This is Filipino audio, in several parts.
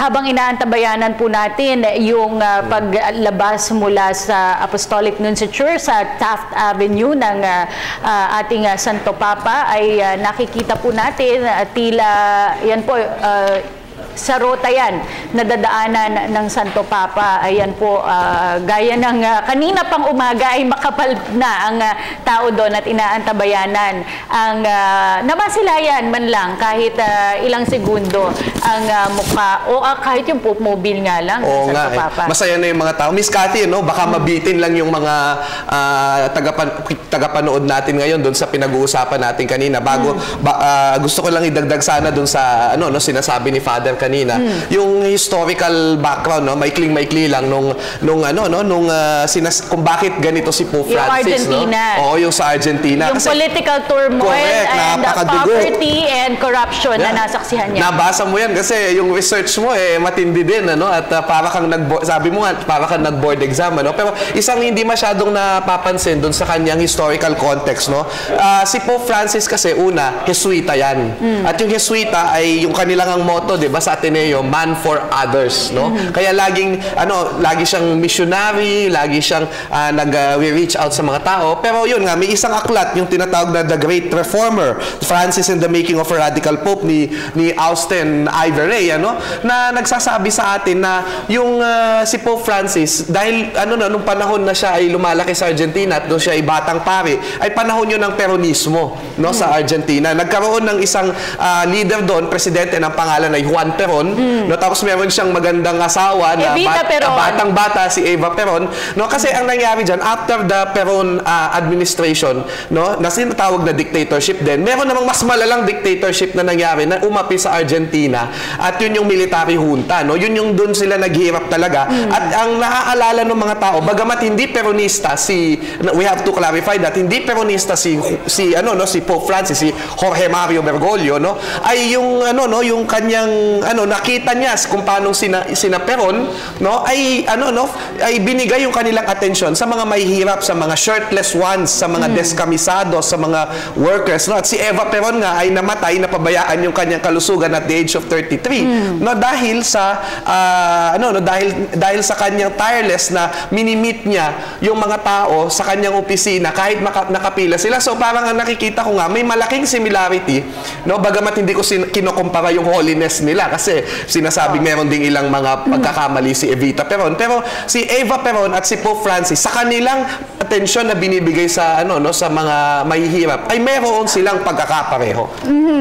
habang inaantabayanan po natin yung paglabas mula sa Apostolic Nunciature sa Taft Avenue ng ating Santo Papa, ay nakikita po natin tila yan po sa rota yan na dadaanan ng Santo Papa. Ayan po, gaya ng kanina pang umaga ay makapal na ang tao doon at inaantabayanan ang namasilayan man lang kahit ilang segundo ang mukha o kahit yung mobile nga lang ng Santo Papa. Masaya na yung mga tao. Miss Cathy, no? Baka mabitin lang yung mga tagapanood natin ngayon doon sa pinag-uusapan natin kanina. Bago, gusto ko lang idagdag sana doon sa sinasabi ni Father kanina, yung historical background, no, maikling-maikli lang kung bakit ganito si Pope Francis, yung Argentina. No? Oo, yung sa Argentina. Yung kasi, political turmoil and poverty and corruption na nasaksihan niya. Nabasa mo yan kasi yung research mo matindi din, at para kang sabi mo nga, para kang nag-board exam, pero isang hindi masyadong napapansin doon sa kanyang historical context, no? Si Pope Francis kasi una, Jesuita yan. At yung Jesuita ay yung kanilang ang motto, 'di ba, sa Ateneo, man for others, no? Kaya lagi siyang missionary, lagi siyang nag-reach out sa mga tao. Pero yun nga, may isang aklat, yung tinatawag na The Great Reformer, Francis and the Making of a Radical Pope ni Austin Iveray, na nagsasabi sa atin na yung si Pope Francis, dahil nung panahon na siya ay lumalaki sa Argentina at doon siya ay batang pari, ay panahon yun ng Peronismo, no, sa Argentina. Nagkaroon ng isang leader doon, presidente ng pangalan ay Juan Peron, no, tapos meron siyang magandang asawa na batang-bata, si Eva Peron, no, kasi ang nangyari diyan after the Peron administration, no, na sinatawag na dictatorship din, meron namang mas malalang dictatorship na nangyari na umapi sa Argentina, at yun yung military junta, no, yun yung doon sila naghihirap talaga. At ang naaalala ng mga tao, bagamat hindi Peronista we have to clarify that hindi Peronista si Pope Francis, si Jorge Mario Bergoglio, no, ay yung kanyang nakita niya kung paano sina Peron, no, ay binigay yung kanilang atensyon sa mga mahihirap, sa mga shirtless ones, sa mga deskamisados, sa mga workers, no. At si Eva Peron nga ay namatay, napabayaan yung kanyang kalusugan at the age of 33, no, dahil sa dahil sa kanyang tireless na minimit niya yung mga tao sa kanyang opisina kahit nakapila sila. So parang ang nakikita ko nga, may malaking similarity, no, bagamat hindi ko kinokompara yung holiness nila kasi sinasabi meron ding ilang mga pagkakamali si Evita Peron, pero si Eva Peron at si Pope Francis, sa kanilang atensyon na binibigay sa sa mga mahihirap, ay meron silang pagkakapareho.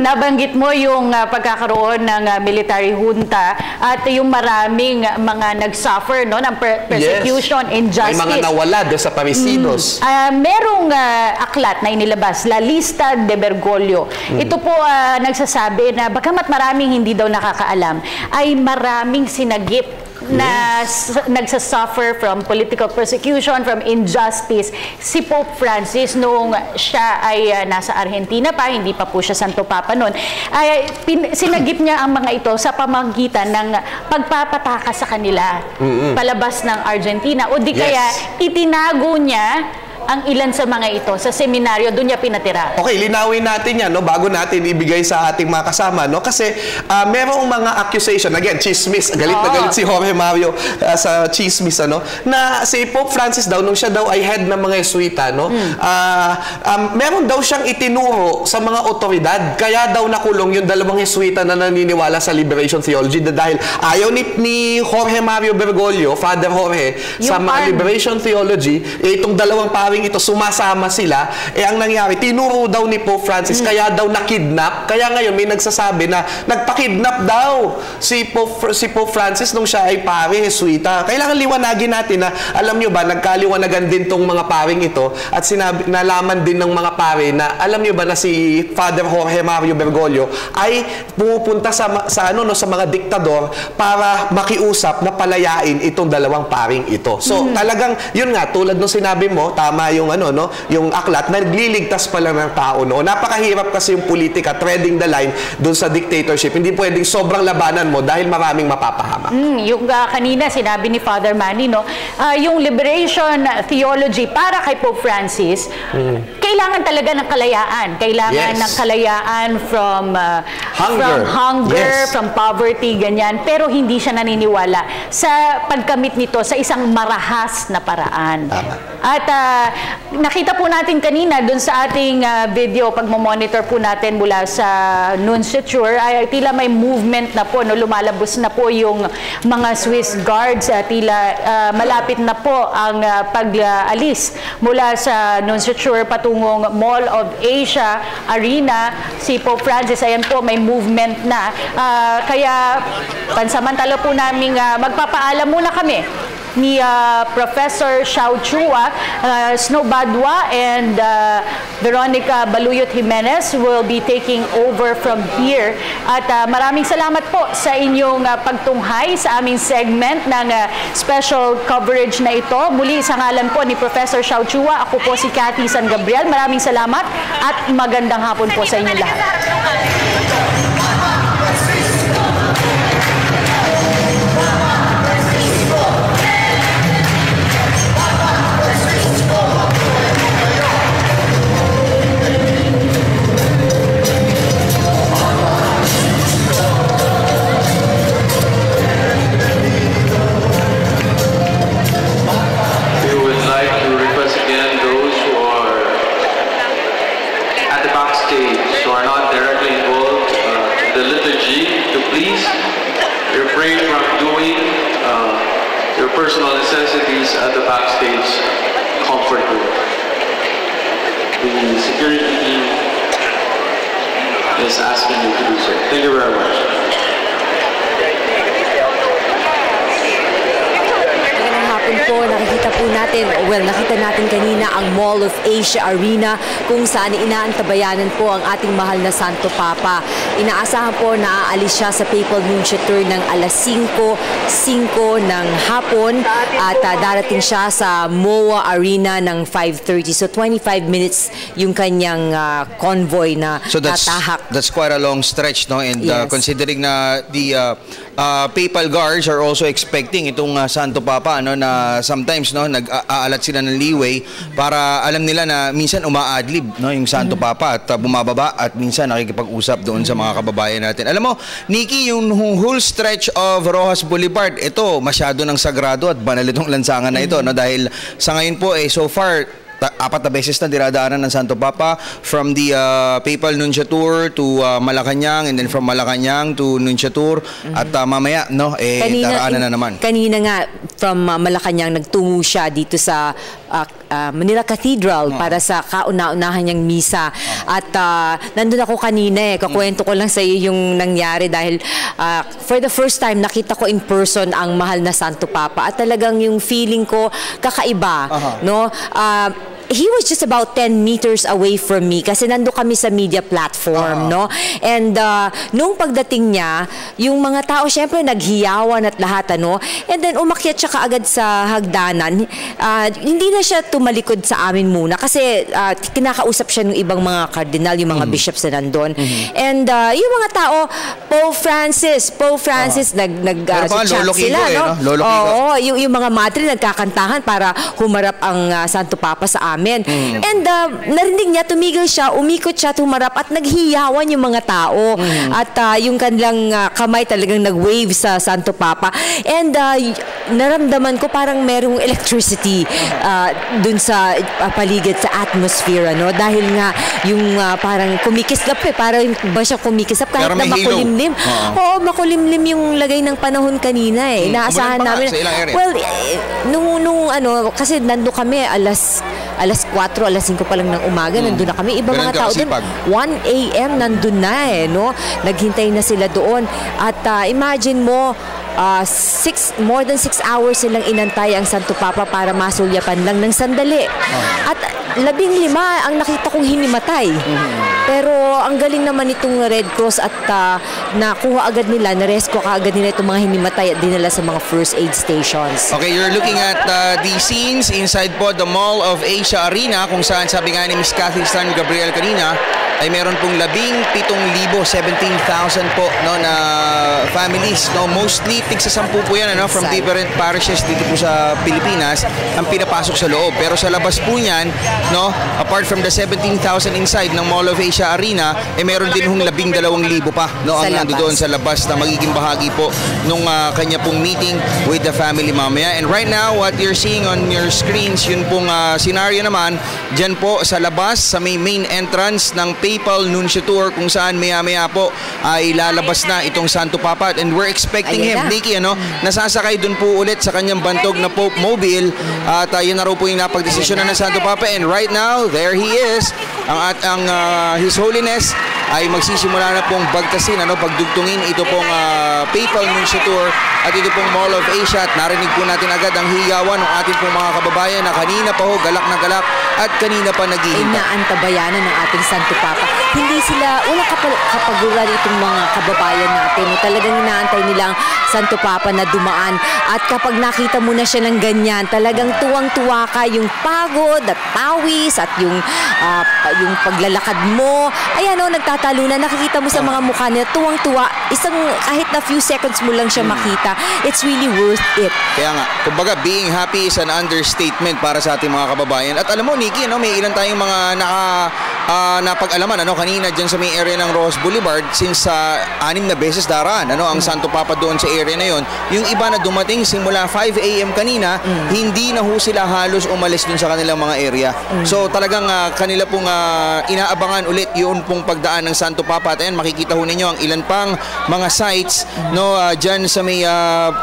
Nabanggit mo yung pagkakaroon ng military junta at yung maraming mga nag-suffer, no, ng persecution, injustice. May mga nawala, desaparecidos. Merong aklat na inilabas, La Lista de Bergoglio. Ito po nagsasabi na bagamat maraming hindi daw nakakaalam, ay maraming sinagip na nagsasuffer from political persecution, from injustice. Si Pope Francis, noong siya ay nasa Argentina pa, hindi pa po siya Santo Papa noon, ay sinagip niya ang mga ito sa pamamagitan ng pagpapataka sa kanila palabas ng Argentina, o di kaya itinago niya ang ilan sa mga ito sa seminaryo, doon niya pinatira. Okay, linawin natin yan, no, bago natin ibigay sa ating mga kasama, no, kasi merong mga accusation, again, chismis, galit na galit si Jorge Mario sa chismis, na si Pope Francis daw, nung siya daw ay head ng mga Jesuita, no, meron daw siyang itinuro sa mga otoridad, kaya daw nakulong yung dalawang Jesuita na naniniwala sa liberation theology, dahil ayaw ni Jorge Mario Bergoglio, Father Jorge, sa mga liberation theology, itong dalawang ito sumasama sila, ang nangyari, tinuro daw ni Pope Francis, kaya daw nakidnap. Kaya ngayon may nagsasabi na nagpakidnap daw si Pope Francis nung siya ay pari Jesuita. Kailangan liwanagin natin na, alam nyo ba, nagkaliwanagan din tong mga paring ito, at nalaman din ng mga pari na, alam nyo ba na si Father Jorge Mario Bergoglio ay pumupunta sa mga diktador para makiusap na palayain itong dalawang paring ito. So talagang yun nga, tulad nung sinabi mo, tama yung aklat, nagliligtas pala ng tao noon. Napakahirap kasi yung politika, treading the line doon sa dictatorship. Hindi pwedeng sobrang labanan mo dahil maraming mapapahamak. Yung kanina sinabi ni Father Manny, no, yung liberation theology para kay Pope Francis, kailangan talaga ng kalayaan. Kailangan Yes. ng kalayaan from Hunger. hunger, Yes. from poverty, ganyan. Pero hindi siya naniniwala sa pagkamit nito sa isang marahas na paraan. Tama. At nakita po natin kanina dun sa ating video, pag-monitor po natin mula sa Nunciature, ay tila may movement na po, no? Lumalabas na po yung mga Swiss guards, tila malapit na po ang pag-alis mula sa Nunciature patungong Mall of Asia Arena. Si Pope Francis, ayan po, may movement na. Kaya pansamantala po namin magpapaalam muna kami ni Professor Xiao Chua, Snow Badwa, and Veronica Baluyot Jimenez will be taking over from here. At maraming salamat po sa inyong pagtunghay sa aming segment ng special coverage na ito. Muli sa ngalan po ni Professor Xiao Chua, ako po si Cathy San Gabriel. Maraming salamat at magandang hapon po sa inyo lahat. Personal necessities at the backstage comfort room. The security team is asking you to do so. Thank you very much. Po, nakikita po natin, nakita natin kanina ang Mall of Asia Arena kung saan inaantabayanan po ang ating mahal na Santo Papa. Inaasahan po na aalis siya sa Papal Nunciature ng alas 5:05 ng hapon at darating siya sa MOA Arena ng 5:30. So 25 minutes yung kanyang convoy na tatahak. That's quite a long stretch, no? And Yes. considering na the Papal guards are also expecting itong Santo Papa, no, na sometimes, no, nag-aalat sila ng leeway para alam nila na minsan uma-adlib, no, yung Santo Papa at bumababa at minsan nakikipag-usap doon sa mga kababayan natin. Alam mo, Nikki, yung whole stretch of Rojas Boulevard, ito masyado ng sagrado at banal itong lansangan na ito, no, dahil sa ngayon po so far 4 na beses na diradaanan ng Santo Papa from the Papal Nunciature to Malacanang, and then from Malacanang to Nunciature, at mamaya, no, daraanan na naman. Kanina nga, from Malacanang, nagtungo siya dito sa Manila Cathedral para sa kauna-unahan niyang misa. At nandun ako kanina kakwento ko lang sa iyo yung nangyari dahil for the first time nakita ko in person ang mahal na Santo Papa at talagang yung feeling ko kakaiba, no? He was just about 10 meters away from me kasi nando kami sa media platform, no? And nung pagdating niya, yung mga tao syempre naghiyawan at lahat, ano? And then umakyat siya kaagad sa hagdanan. Hindi na siya tumalikod sa amin muna kasi kinakausap siya ng ibang mga cardinal, yung mga bishops na nandun. And yung mga tao, Pope Francis, nag-chat sila, no? Oo, yung mga madre nagkakantahan para humarap ang Santo Papa sa amin. And narinig niya, tumigil siya, umikot siya, tumarap at naghiyawan yung mga tao. At yung kanilang kamay talagang nag-wave sa Santo Papa. And naramdaman ko parang merong electricity dun sa paligid, sa atmosphere, ano? Dahil nga yung parang kumikislap parang ba siya kumikislap kahit na makulimlim. Oo, makulimlim yung lagay ng panahon kanina Inaasahan namin. Well, nung kasi nando kami alas 4, alas 5 pa lang ng umaga, nandun na kami. Iba mga tao din, 1 a.m. nandun na no? Naghintay na sila doon. At imagine mo, more than 6 hours silang inantay ang Santo Papa para masulyapan lang ng sandali. At 15 ang nakita kong hinimatay. Pero ang galing naman itong Red Cross at nakuha agad nila, narescue agad nila itong mga hinimatay at dinala sa mga first aid stations. Okay, you're looking at the scenes inside po the Mall of Asia Arena kung saan sabi nga ni Miss Cathy San Gabriel kanina ay meron pong 17,000 po no, na families, no, mostly tig sa 10 po yan, ano, from different parishes dito po sa Pilipinas ang pinapasok sa loob. Pero sa labas po niyan, no, apart from the 17,000 inside ng Mall of Asia Arena, meron din hong 12,000 pa, no, ang nandoon sa labas na magiging bahagi po nung kanya pong meeting with the family mamaya. And right now, what you're seeing on your screens, yun pong scenario naman, dyan po sa labas, sa may main entrance ng Papal Nunciature, kung saan maya-maya po ay lalabas na itong Santo Papa. And we're expecting him, Nikki, ano, nasasakay dun po ulit sa kanyang bantog na Pope Mobile. At yun na raw po yung napagdesisyonan ng Santo Papa. And right now, there he is. His Holiness ay magsisimula na pong bagtasin, ano, pagdugtungin ito pong Papal Nunciature at ito pong Mall of Asia. At narinig po natin agad ang hiyawan ng ating pong mga kababayan na kanina pa ho galak na galak at kanina pa naghihintay. Inaantabayanan ng ating Santo Papa. Hindi sila, walang kapaguran itong mga kababayan natin. Talagang inaantay nilang Santo Papa na dumaan. At kapag nakita mo na siya ng ganyan, talagang tuwang-tuwa ka, yung pagod at pawis at yung paglalakad mo. Ayan o, nagtatalunan. Nakikita mo sa mga mukha nila, tuwang-tuwa. Kahit na few seconds mo lang siya makita, it's really worth it. Kaya nga, kumbaga, being happy is an understatement para sa ating mga kababayan. At alam mo, Nikki, no, may ilan tayong mga napag-alaman, ano, kanina dyan sa may area ng Ross Boulevard, since 6 na beses daraan, ano, ang Santo Papa doon sa area na yon. Yung iba na dumating simula 5 a.m. kanina, hindi na ho sila halos umalis dun sa kanilang mga area. So talagang kanila pong inaabangan ulit yun pong pagdaan ng Santo Papa. At ayan, makikita ho ninyo ang ilan pang mga sites, no, dyan sa may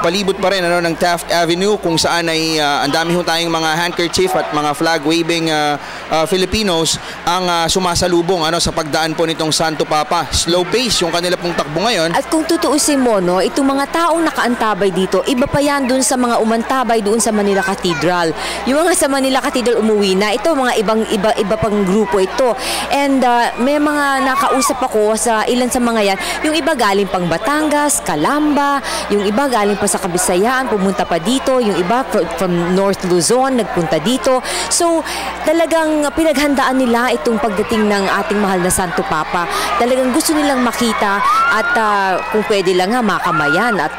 palibot pa rin, ano, ng Taft Avenue, kung saan ay ang dami ho tayong mga handkerchief at mga flag waving Filipinos ang sumasalubong, ano, sa pagdaan po nitong Santo Papa. Slow pace yung kanila pong takbo ngayon. At kung tutuusin mo, no, itong mga taong nakaantabay dito, iba pa yan dun sa mga umantabay doon sa Manila Cathedral. Yung mga sa Manila Cathedral umuwi na, ito mga iba pang grupo ito. And may mga nakausap ako sa ilan sa mga yan, yung iba galing pang Batangas, Calamba, yung iba galing pa sa Kabisayaan, pumunta pa dito, yung iba from North Luzon, nagpunta dito. So, talagang pinaghandaan nila itong pagdating ng ating mahal na Santo Papa. Talagang gusto nilang makita at kung pwede lang nga makamayan at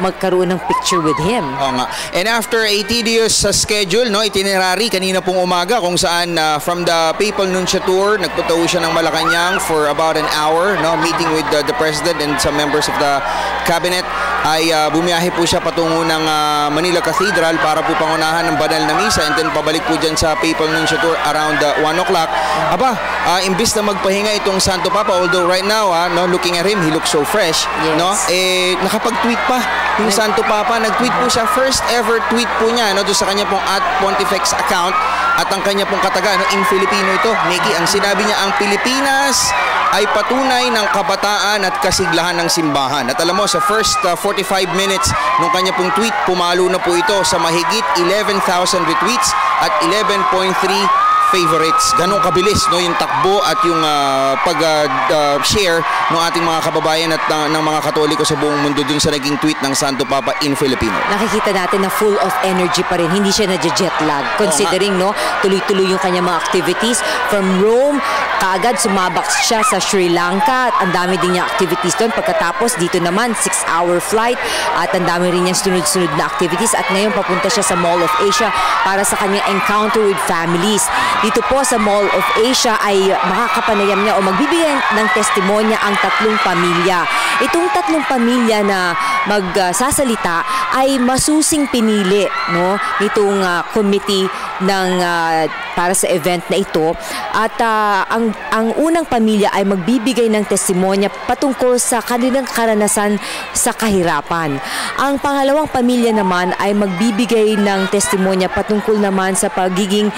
magkaroon ng picture with him. Oo nga. And after a tedious schedule, no, itinerary kanina pong umaga, kung saan from the Papal Nunciature, nagpunta siya ng Malacanang for about an hour, no, meeting with the President and some members of the Cabinet, ay bumiyahe po siya patungo ng Manila Cathedral para po pangunahan ng banal na misa, and then pabalik po dyan sa Papal Nunciature around 1 o'clock. Imbis na magpahinga itong Santo Papa, although right now, no, looking at him, he looks so fresh, no, nakapag-tweet pa yung Santo Papa. Nag-tweet po siya, first ever tweet po niya, no, doon sa kanya pong @Pontifex account, at ang kanya pong kataga, no, in Filipino ito, Nikki. Ang sinabi niya, ang Pilipinas ay patunay ng kabataan at kasiglahan ng simbahan. At alam mo, sa first 45 minutes nung kanya pong tweet, pumalo na po ito sa mahigit 11,000 retweets at 11.3 favorites. Ganong kabilis, no, yung takbo at yung pag-share ng ating mga kababayan at ng mga Katoliko sa buong mundo dun sa naging tweet ng Santo Papa in Filipino. Nakikita natin na full of energy pa rin. Hindi siya na-jet lag. Considering, no, tuloy-tuloy yung kanyang mga activities. From Rome, kaagad sumabak siya sa Sri Lanka at ang dami din niya activities doon. Pagkatapos, dito naman, 6-hour flight at ang dami rin niyang sunod-sunod na activities. At ngayon, papunta siya sa Mall of Asia para sa kanyang encounter with families. Dito po sa Mall of Asia ay makakapanayam niya o magbibigay ng testimonya ang 3 pamilya. Itong 3 pamilya na magsasalita ay masusing pinili, no, nitong committee ng para sa event na ito. At ang unang pamilya ay magbibigay ng testimonya patungkol sa kanilang karanasan sa kahirapan. Ang pangalawang pamilya naman ay magbibigay ng testimonya patungkol naman sa pagiging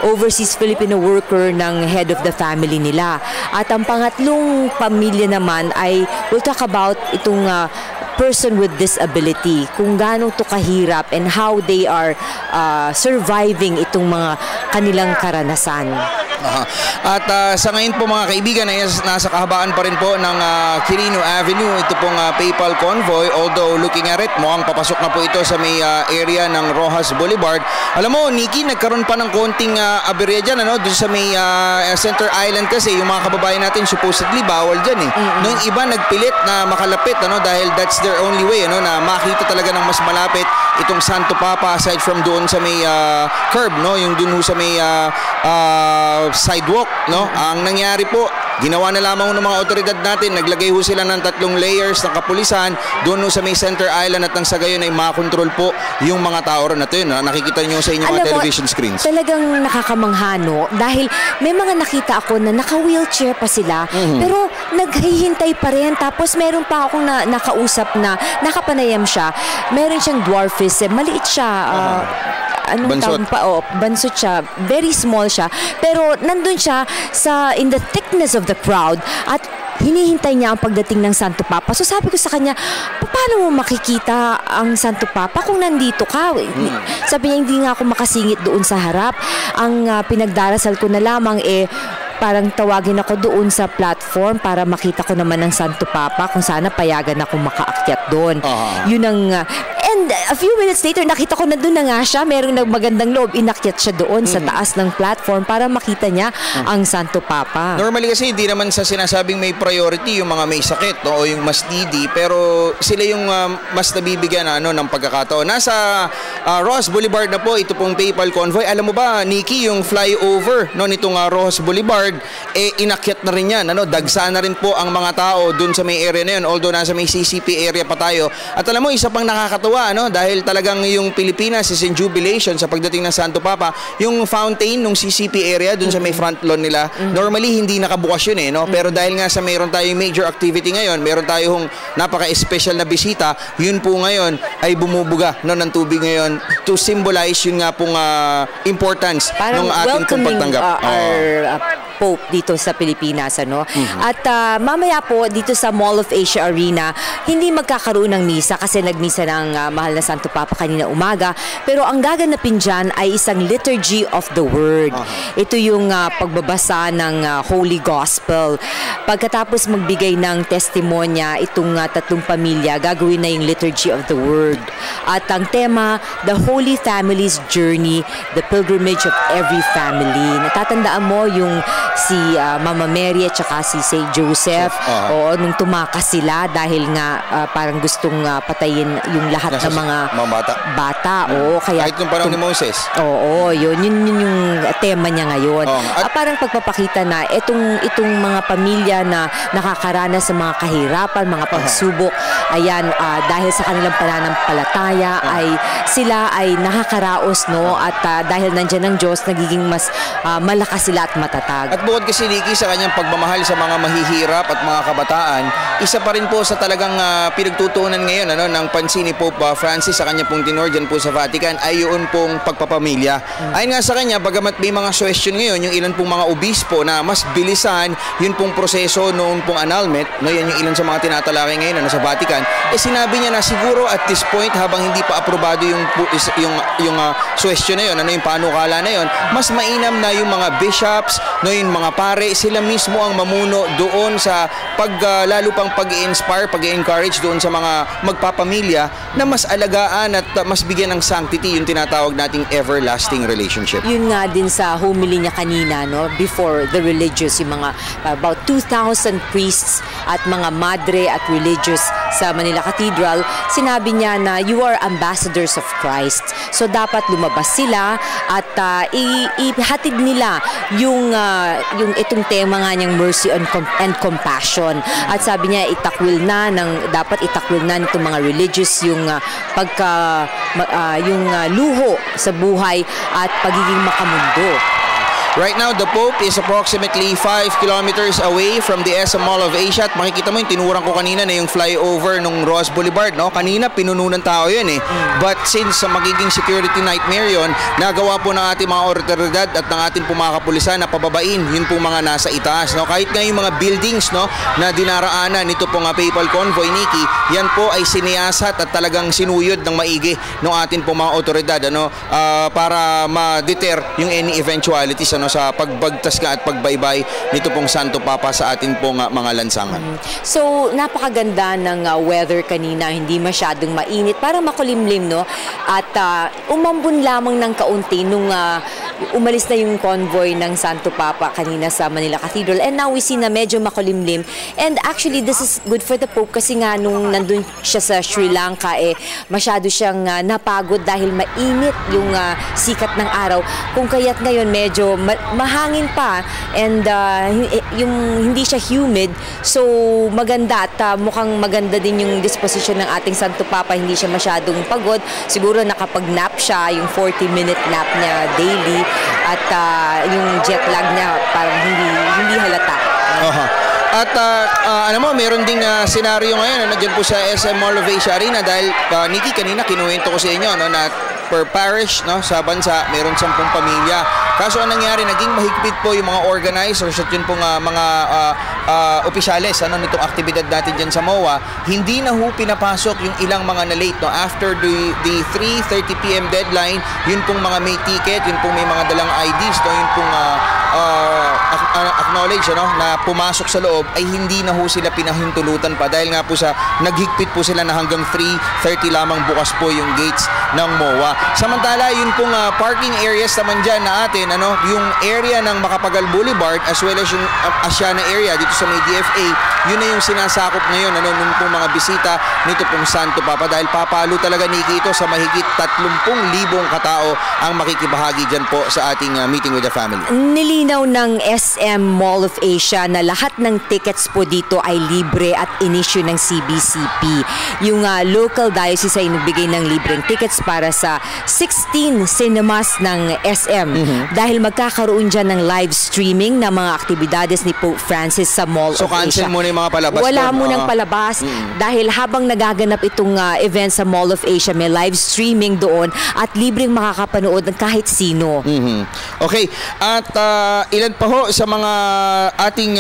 overseas Filipino worker ng head of the family nila. At ang pangatlong pamilya naman ay we'll talk about itong person with disability, kung gaano to kahirap and how they are surviving itong mga kanilang karanasan. At sa ngayon po mga kaibigan, ay nasa kahabaan pa rin po ng Quirino Avenue, ito pong PayPal convoy. Although looking at it, mukhang papasok na po ito sa may area ng Rojas Boulevard. Alam mo, Nikki, nagkaroon pa ng konting aberya dyan, ano? Doon sa may Center Island kasi, yung mga kababayan natin supposedly bawal dyan eh. No, yung iba nagpilit na makalapit, ano? Dahil that's their only way, ano? Na makita talaga ng mas malapit itong Santo Papa aside from doon sa may curb, no? Yung doon sa may sidewalk, no? Ang nangyari po, ginawa na lamang ng mga otoridad natin, naglagay ho sila ng 3 layers ng kapulisan doon sa may Center Island at nang sa gayon ay makontrol po yung mga tao ron. Ito yun, nakikita nyo sa inyong mga television screens. Talagang nakakamanghano dahil may mga nakita ako na naka-wheelchair pa sila pero naghihintay pa rin. Tapos meron pa akong nakausap na nakapanayam siya. Meron siyang dwarfism. Maliit siya. Anong tawag pa? Oh, bansot siya. Very small siya. Pero nandun siya in the thickness of the crowd at hinihintay niya ang pagdating ng Santo Papa. So sabi ko sa kanya, paano mo makikita ang Santo Papa kung nandito ka? Sabi niya, hindi nga ako makasingit doon sa harap. Ang pinagdarasal ko na lamang parang tawagin ako doon sa platform para makita ko naman ng Santo Papa kung sana payagan ako makaakyat doon. Yun ang and a few minutes later nakita ko na doon na nga siya, merong magandang loob, inakyat siya doon sa taas ng platform para makita niya ang Santo Papa. Normally kasi hindi naman sa sinasabing may priority yung mga may sakit, no, o yung mas needy, pero sila yung mas nabibigyan ng pagkakataon. Nasa Rojas Boulevard na po ito pong PayPal convoy. Alam mo ba, Nikki, yung flyover nitong Rojas Boulevard inakyat na rin yan, dagsa na rin po ang mga tao dun sa may area na yun, although nasa may CCP area pa tayo. At alam mo, isa pang nakakatawa, dahil talagang yung Pilipinas is in jubilation sa pagdating ng Santo Papa, yung fountain ng CCP area dun sa may front lawn nila, normally hindi nakabukas yun pero dahil nga sa mayroon tayong major activity ngayon, mayroon tayong napaka-special na bisita, yun po ngayon ay bumubuga ng tubig ngayon to symbolize yun nga pong importance ng ating pong pagtanggap. Pope dito sa Pilipinas, At mamaya po dito sa Mall of Asia Arena, hindi magkakaroon ng misa kasi nagmisa ng mahal na Santo Papa kanina umaga, pero ang gaganapin dyan ay isang liturgy of the word. Ito yung pagbabasa ng Holy Gospel. Pagkatapos magbigay ng testimonya itong 3 pamilya, gagawin na yung liturgy of the word. At ang tema, the Holy Family's Journey, the pilgrimage of every family. Natatandaan mo yung si Mama Mary at saka si Saint Joseph nung tumakas sila dahil nga parang gustong patayin yung lahat ng mga bata. Kaya kahit nung panahon ni Moses. Yun yung tema niya ngayon. Parang pagpapakita na itong mga pamilya na nakakaranas sa mga kahirapan, mga pagsubok, ayan, dahil sa kanilang pananampalataya ay sila ay nakakaraos, at dahil nandiyan ang Diyos, nagiging mas malakas sila at matatag. At bukod kasi, Nikki, sa kanyang pagmamahal sa mga mahihirap at mga kabataan, isa pa rin po sa talagang pinagtutuunan ngayon ng pansin ni Pope Francis sa kanya pong tenor dyan po sa Vatican ay yun pong pagpapamilya. Ayon nga sa kanya, bagamat may mga question ngayon, yung ilan pong mga obispo na mas bilisan yun pong proseso noon pong annulment, yan yung ilan sa mga tinatalakay ngayon sa Vatican, sinabi niya na siguro at this point, habang hindi pa aprobado yung question na yun, yung panukala na yun, mas mainam na yung mga bishops, yung mga pare, sila mismo ang mamuno doon sa lalo pang pag-i-inspire, pag-i-encourage doon sa mga magpapamilya na mas alagaan at mas bigyan ng sanctity yung tinatawag nating everlasting relationship. Yun nga din sa homily niya kanina, before the religious, yung mga about 2,000 priests at mga madre at religious sa Manila Cathedral, sinabi niya na you are ambassadors of Christ. So dapat lumabas sila at ihatid nila yung itong tema nga niyang mercy and compassion. At sabi niya dapat itakwil na nitong mga religious yung luho sa buhay at pagiging makamundo. Right now, the Pope is approximately 5 kilometers away from the SM Mall of Asia. At makikita mo yung tinurang ko kanina na yung flyover ng Rojas Boulevard. Kanina, pinununan tao yun But since magiging security nightmare yun, nagawa po ng ating mga otoridad at ng ating mga kapulisan na pababain yun po mga nasa itaas. Kahit nga yung mga buildings na dinaraanan nito pong PayPal convoy, Nikki, yan po ay siniyasat at talagang sinuyod ng maigi ng ating mga otoridad para ma-deter yung any eventualities no, sa pagbagtas nga at pagbaybay nito pong Santo Papa sa atin pong mga lansangan. So, napakaganda ng weather kanina, hindi masyadong mainit, para makulimlim, no? At umambon lamang ng kaunti nung umalis na yung convoy ng Santo Papa kanina sa Manila Cathedral. And now we see na medyo makulimlim. And actually, this is good for the Pope kasi nga nung nandun siya sa Sri Lanka, masyado siyang napagod dahil mainit yung sikat ng araw. Kung kaya't ngayon medyo mahangin pa and yung hindi siya humid, so maganda at mukhang maganda din yung disposition ng ating Santo Papa, hindi siya masyadong pagod. Siguro nakapag-nap siya, yung 40-minute nap niya daily, at yung jet lag niya parang hindi halata. At alam mo, meron ding senaryo ngayon na nandiyan po sa SM Mall of Asia Arena dahil Nikki, kanina kinuwento ko sa inyo, no, na per parish, no, sa bansa meron 10 pamilya. Kaso ang nangyari, naging mahigpit po yung mga organizers at yun pong mga opisyales nitong aktibidad natin dyan sa MOA. Hindi na ho pinapasok yung ilang mga na-late. No? After the 3:30 PM deadline, yun pong mga may ticket, yun pong may mga dalang IDs, no? Yun pong acknowledge na pumasok sa loob, ay hindi na ho sila pinahintulutan pa dahil nga po sa naghigpit po sila na hanggang 3:30 lamang bukas po yung gates ng MOA. Samantala, yun pong parking areas naman dyan na atin, yung area ng Macapagal Boulevard as well as yung Asiana area dito sa may DFA, yun na yung sinasakop ngayon nung pong mga bisita nito pong Santo Papa dahil papalo talaga, Nikki, ito sa mahigit 30,000 katao ang makikibahagi dyan po sa ating meeting with the family. Nilinaw ng SM Mall of Asia na lahat ng tickets po dito ay libre at inisyu ng CBCP. Yung local diocese ay nagbigay ng libreng tickets para sa 16 cinemas ng SM dahil magkakaroon dyan ng live streaming ng mga aktibidades ni Pope Francis sa Mall of Asia. So cancel muna yung mga palabas. Wala munang palabas dahil habang nagaganap itong event sa Mall of Asia, may live streaming doon at libreng makakapanood ng kahit sino. Okay, at ilan pa ho sa mga ating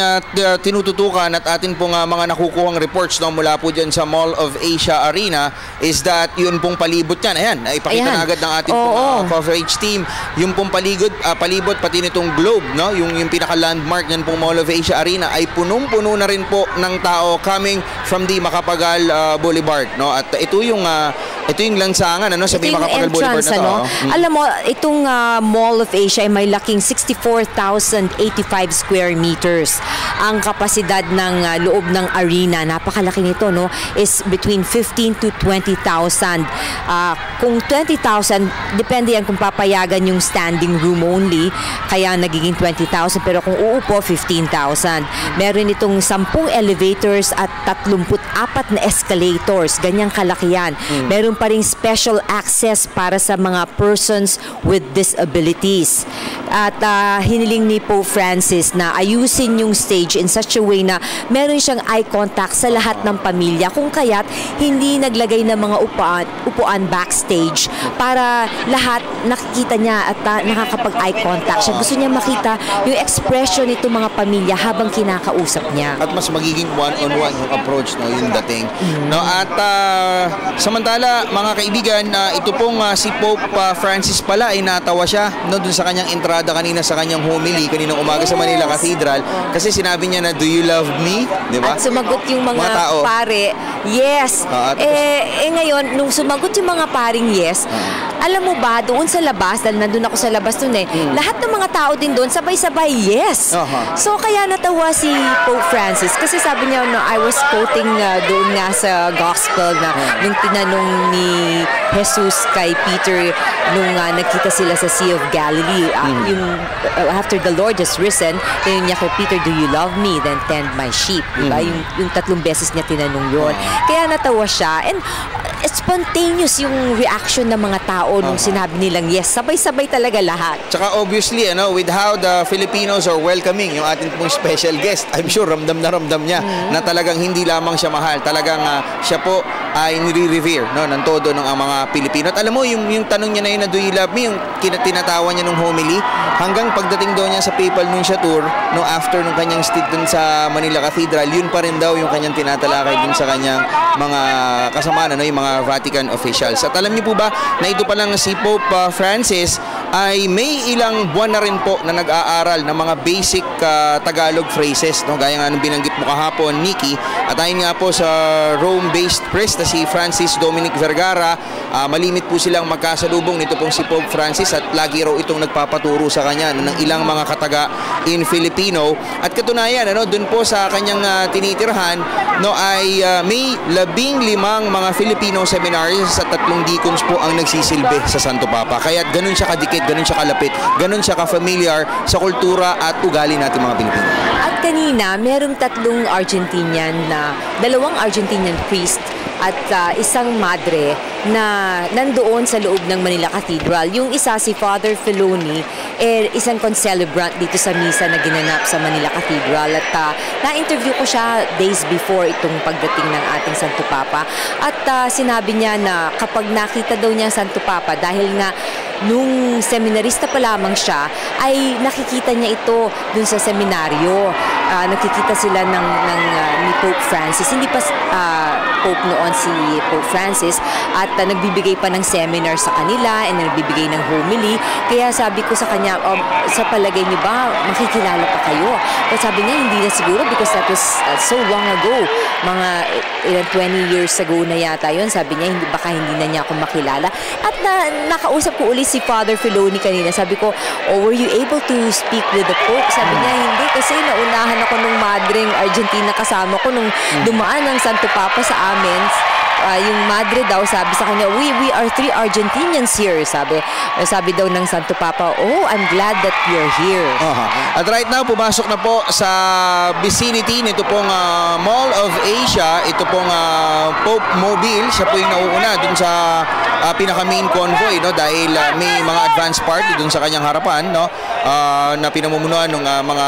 tinututukan at atin pong mga nakukuhang reports mula po dyan sa Mall of Asia Arena is that yun pong palibot yan. Ayan, ipakita na agad ng ating pong coverage team. Yung pong palibot pati nitong globe, no? Yung pinaka-landmark yan pong Mall of Asia Arena ay punong-puno na rin po ng tao coming from the Macapagal Boulevard, no? At ito yung lansangan sa may Macapagal Boulevard na to. Alam mo, itong Mall of Asia ay may laking 64,085 square meters. Ang kapasidad ng loob ng arena, napakalaki nito, no, is between 15 to 20,000. Kung 20,000, depende yan kung papayagan yung standing room only, kaya nagiging 20,000. Pero kung uupo, 15,000. Meron itong 10 elevators at 34 na escalators. Ganyang kalaki yan. Meron pa ring special access para sa mga persons with disabilities. At hiniling ni Pope Francis na ayusin yung stage in such a way na meron siyang eye contact sa lahat ng pamilya. Kung kaya't hindi naglagay ng mga upuan backstage para lahat nakikita niya at nakakapag-eye contact siya. Gusto niya makita yung expression nito mga pamilya habang kinakausap niya. At mas magiging one-on-one yung approach, no, yung dating. No, at samantala, mga kaibigan, ito pong si Pope Francis pala ay natawa siya dun sa kanyang entrada kanina sa kanyang homily kaninang umaga sa Manila Cathedral kasi sinabi niya na, "Do you love me?" Di ba? At sumagot yung mga pare, yes. Ngayon, nung sumagot yung mga paring yes, alam mo ba, doon sa labas, dahil nandun ako sa labas doon lahat ng mga tao din doon, sabay-sabay yes. So, kaya natawa si Pope Francis kasi sabi niya, no, I was quoting doon nga sa gospel na nung tinanong ni Jesus kay Peter nung nagkita sila sa Sea of Galilee, yung after the Lord has risen, tinanong niya kay Peter, "Do you love me? Then tend my sheep." Diba? Yung 3 beses niya tinanong yun. Kaya natawa siya. And spontaneous yung reaction ng mga tao nung sinabi nilang yes. Sabay-sabay talaga lahat. Tsaka obviously, with how the Filipinos are welcoming yung ating pong special guest, I'm sure ramdam na ramdam niya na talagang hindi lamang siya mahal. Talagang siya po ay nire-revere ng todo ng mga Pilipino. At alam mo, yung tanong niya na yun na, "Do you love me?" yung tinatawa niya nung homily, hanggang pagdating daw niya sa Papal Nunciature, after nung kanyang stint dun sa Manila Cathedral, yun pa rin daw yung kanyang tinatalakay dun sa kanyang mga kasama, yung mga Vatican officials. At alam niyo po ba na ito palang si Pope Francis ay may ilang buwan na rin po na nag-aaral ng mga basic Tagalog phrases, no? Gaya nga nung binanggit mo kahapon, Nikki. At ayon nga po sa Rome-based priest na si Francis Dominic Vergara, malimit po silang magkasalubong nito pong si Pope Francis at lagi raw itong nagpapaturo sa kanya ng ilang mga kataga in Filipino. At katunayan, dun po sa kanyang tinitirhan, ay may 15 mga Filipino seminaries at 3 deacons po ang nagsisilbi sa Santo Papa. Kaya ganun siya kadikit, ganun siya kalapit, ganun siya ka-familiar sa kultura at ugali natin mga Pilipino. At kanina, merong 2 Argentinian priest at isang madre na nandoon sa loob ng Manila Cathedral. Yung isa si Father Filoni, isang concelebrant dito sa misa na ginanap sa Manila Cathedral. At na-interview ko siya days before itong pagdating ng ating Santo Papa. At sinabi niya na kapag nakita daw niya ang Santo Papa, dahil nga nung seminarista pa lamang siya, ay nakikita niya ito dun sa seminaryo. Nakikita sila ni Pope Francis. Hindi pa Pope noon si Pope Francis, at nagbibigay pa ng seminar sa kanila and nagbibigay ng homily. Kaya sabi ko sa kanya, sa palagay niyo ba makikilala pa kayo? But sabi niya hindi na siguro because that was so long ago, mga 20 years ago na yata yun. Sabi niya baka hindi na niya ako makilala. At nakausap ko uli si Father Filoni kanina. Sabi ko, were you able to speak with the Pope? Sabi niya hindi, kasi naunahan ako nung madring Argentina, kasama ko nung dumaan ng Santo Papa sa amin. Yung madre daw sabi sa kanya, we are 3 Argentinians here. Sabi daw ng Santo Papa, I'm glad that you're here. At right now, pumasok na po sa vicinity nito pong Mall of Asia, ito pong Pope Mobile. Siya po yung nauuna dun sa pinaka main convoy, dahil may mga advance party dun sa kanyang harapan, na pinamumunuan ng mga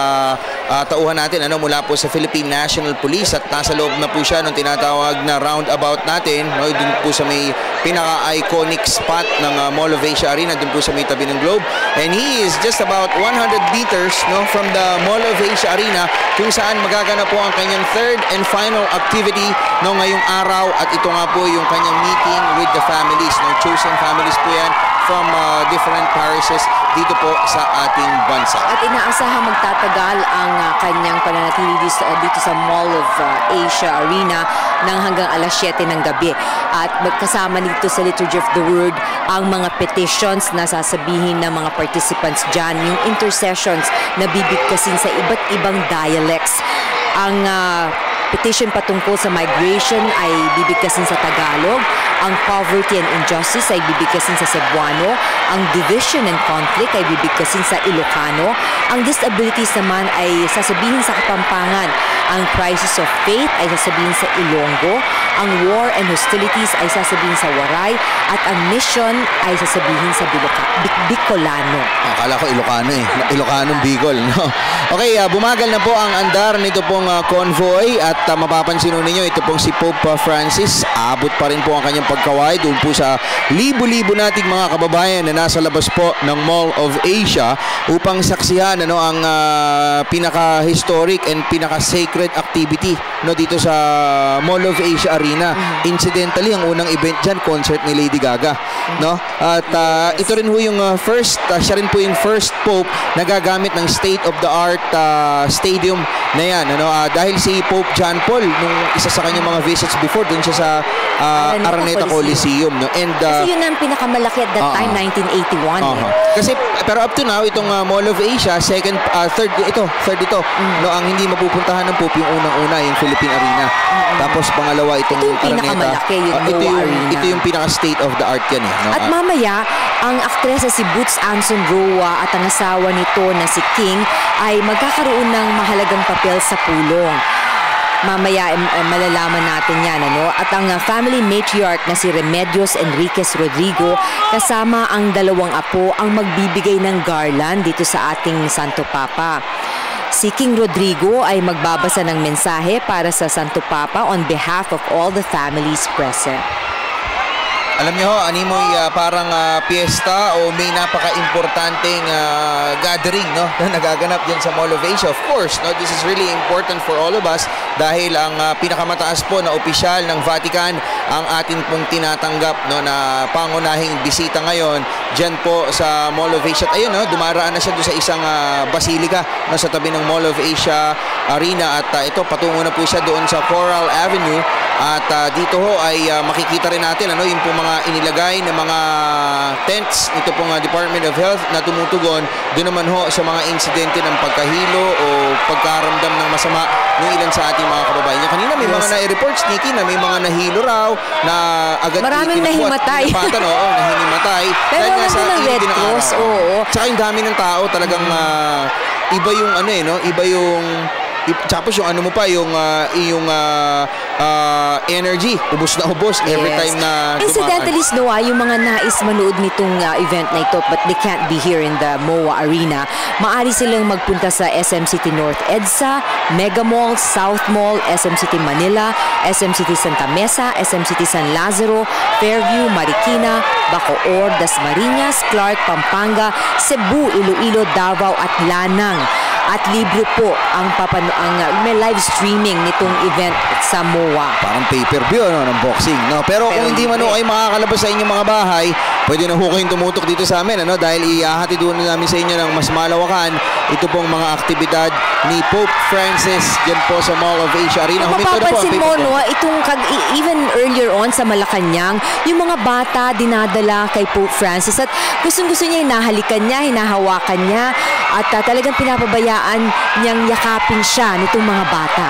tauhan natin mula po sa Philippine National Police, at nasa loob na po siya nung tinatawag na roundabout natin, dun po sa may pinaka-iconic spot ng Mall of Asia Arena, dun po sa may tabi ng Globe. And he is just about 100 meters from the Mall of Asia Arena, kung saan magaganap po ang kanyang 3rd and final activity ngayong araw. At ito nga po yung kanyang meeting with the families, chosen families po yan from different parishes dito po sa ating bansa. At inaasahan magtatagal ang kanyang pananatili dito sa Mall of Asia Arena ng hanggang alas 7 ng gabi. At magkasama dito sa Liturgy of the Word ang mga petitions na sasabihin ng mga participants dyan, yung intercessions na bibigkasin sa iba't ibang dialects. Ang petition patungkol sa migration ay bibigkasin sa Tagalog, ang poverty and injustice ay bibigkasin sa Cebuano, ang division and conflict ay bibigkasin sa Ilocano, ang disabilities naman ay sasabihin sa Kapampangan, ang crisis of faith ay sasabihin sa Ilonggo, ang war and hostilities ay sasabihin sa Waray, at ang mission ay sasabihin sa Bicolano. Akala ko Ilocano Ilocanong Bicol, Okay, bumagal na po ang andar nito pong convoy, at mapapansin ninyo, ito pong si Pope Francis, abot pa rin po ang kanyang pagkaway doon po sa libo-libo nating mga kababayan na nasa labas po ng Mall of Asia upang saksihan ang pinaka-historic and pinaka-sacred activity dito sa Mall of Asia Arena. Incidentally, ang unang event dyan, concert ni Lady Gaga. At ito rin po yung siya rin po yung first Pope na gagamit ng state-of-the-art stadium na yan. Dahil si Pope John Paul, nung isa sa kanyang mga visits before, dun siya sa Araneta Coliseum. And, kasi yun ang pinakamalaki at that time, 1981. Kasi, pero up to now, itong Mall of Asia, third ito. Ang hindi mapupuntahan ng Pope, yung unang-una, yung Philippine Arena. Tapos pangalawa, itong Araneta. Ito yung pinaka-state of the art yan. At mamaya, ang aktresa si Boots Anson Roa at ang asawa nito na si King ay magkakaroon ng mahalagang papel sa pulong. Mamaya malalaman natin yan. At ang family matriarch na si Remedios Enriquez Rodrigo kasama ang 2 apo ang magbibigay ng garland dito sa ating Santo Papa. Si King Rodrigo ay magbabasa ng mensahe para sa Santo Papa on behalf of all the families present. Alam niyo ho, animoy parang piyesta o may napaka-importanteng gathering, no, na nagaganap dyan sa Mall of Asia. Of course, no, this is really important for all of us dahil ang pinakamataas po na opisyal ng Vatican ang atin pong tinatanggap, no, na pangunahing bisita ngayon dyan po sa Mall of Asia. At ayun, no, dumaraan na siya doon sa isang basilika, no, sa tabi ng Mall of Asia Arena at ito patungo na po siya doon sa Coral Avenue at dito ho ay makikita rin natin ano yung po mga inilagay na mga tents nito pong Department of Health na tumutugon doon naman ho sa mga insidente ng pagkahilo o pagkaramdam ng masama ng ilan sa ating mga kababayan. Kanina may mga na-reports, Nikki, na may mga nahilo raw na agad maraming nahimatay. Nahimatay. Pero dahil nga sa ng Red Cross, oo. Tsaka yung dami ng tao talagang iba yung ano no, iba yung tapos yung ano mo pa, yung energy, ubos na ubos every time na Incidentally, Noah, yung mga nais manood nitong event na ito but they can't be here in the MOA Arena, maaari silang magpunta sa SM City North EDSA, Mega Mall, South Mall, SM City Manila, SM City Santa Mesa, SM City San Lazaro, Fairview, Marikina, Bacoor, Dasmariñas, Clark, Pampanga, Cebu, Iloilo, Davao at Lanang. At libre po ang may live streaming nitong event sa MOA. Parang pay-per-view no, ng boxing. No? Pero kung hindi man ay makakalabas sa inyong mga bahay, pwede na ho kayong tumutok dito sa amin ano? Dahil ihahatid doon namin sa inyo ng mas malawakan ito pong mga aktibidad ni Pope Francis dyan po sa Mall of Asia Arena. Kung mapapansin mo, no, even earlier on sa Malacanang, yung mga bata dinadala kay Pope Francis at gustong-gusto niya, hinahalikan niya, hinahawakan niya at talagang pinapabayaan niyang yakapin siya nitong mga bata.